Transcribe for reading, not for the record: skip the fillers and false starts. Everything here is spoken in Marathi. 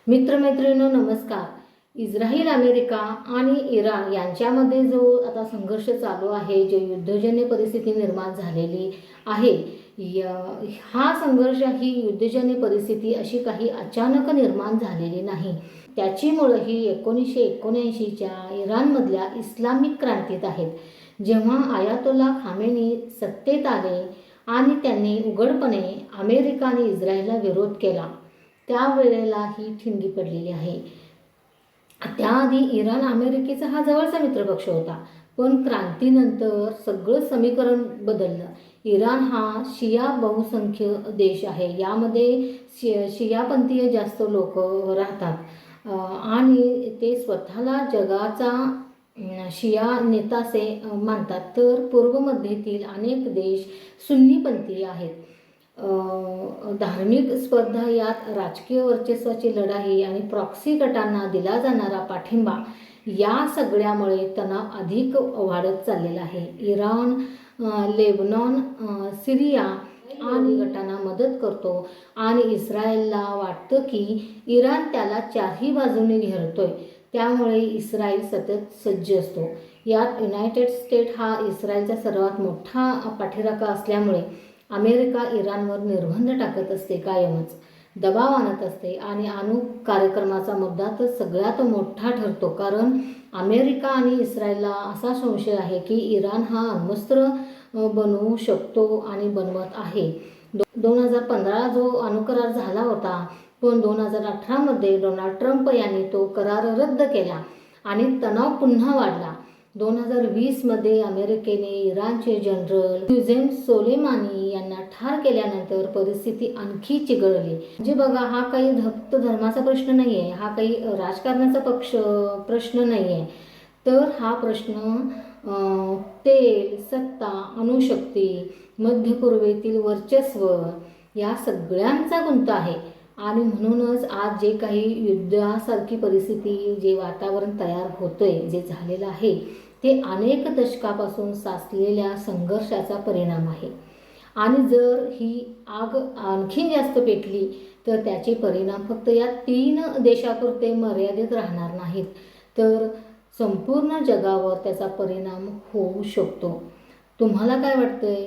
मित्रमैत्रिणींनो नमस्कार. इस्रायल, अमेरिका आणि इराण यांच्यामध्ये जो आता संघर्ष चालू आहे, जे युद्धजन्य परिस्थिती निर्माण झालेली आहे, हा संघर्ष, ही युद्धजन्य परिस्थिती अशी काही अचानक निर्माण झालेली नाही. त्याची मुळं ही 1979च्या इराणमधल्या इस्लामिक क्रांतीत आहेत. जेव्हा आयातोल्ला खामेनी सत्तेत आले आणि त्यांनी उघडपणे अमेरिका आणि इस्रायलला विरोध केला, त्यावेळेला ही ठिणगी पडलेली आहे. त्याआधी इराण अमेरिकेचा हा जवळचा मित्रपक्ष होता, पण क्रांतीनंतर सगळं समीकरण बदललं. इराण हा शिया बहुसंख्य देश आहे. यामध्ये शियापंथीय जास्त लोक राहतात आणि ते स्वतःला जगाचा शिया नेता असे मानतात. तर पूर्वमध्येतील अनेक देश सुन्नीपंथीय आहेत. धार्मिक स्पर्धा, यात राजकीय वर्चस्वाची लढाई आणि प्रॉक्सी गटांना दिला जाणारा पाठिंबा, या सगळ्यामुळे तणाव अधिक वाढत चाललेला आहे. इराण लेबनॉन, सिरिया आणि गटांना मदत करतो आणि इस्रायलला वाटतं की इराण त्याला चारही बाजूने घेरतोय, त्यामुळे इस्रायल सतत सज्ज असतो. यात युनायटेड स्टेट हा इस्रायलचा सर्वात मोठा पाठीराखा असल्यामुळे अमेरिका इराणवर निर्बंध टाकत असते, कायमच दबाव आणत असते आणि अणु कार्यक्रमाचा मुद्दा तर सगळ्यात मोठा ठरतो. कारण अमेरिका आणि इस्रायलला असा संशय आहे की इराण हा अण्वस्त्र बनवू शकतो आणि बनवत आहे. 2015 जो अणुकरार झाला होता, पण 2018मध्ये डोनाल्ड ट्रम्प यांनी तो करार रद्द केला आणि तणाव पुन्हा वाढला. 2020मध्ये अमेरिकेने इराणचे जनरल क्युझेम सोलेमानी यांना ठार केल्यानंतर परिस्थिती आणखी चिघळली. म्हणजे बघा, हा काही फक्त धर्माचा प्रश्न नाही आहे, हा काही राजकारणाचा प्रश्न नाही आहे, तर हा प्रश्न तेल, सत्ता, अणुशक्ती, मध्य पूर्वेतील वर्चस्व, या सगळ्यांचा गुंता आहे. आणि म्हणूनच आज जे काही युद्धासारखी परिस्थिती, जे वातावरण तयार होतंय, जे झालेलं आहे, ते अनेक दशकापासून साचलेल्या संघर्षाचा परिणाम आहे. आणि जर ही आग आणखीन जास्त पेटली तर त्याचे परिणाम फक्त या 3 देशापुरते मर्यादित राहणार नाहीत, तर संपूर्ण जगावर त्याचा परिणाम होऊ शकतो. तुम्हाला काय वाटतंय?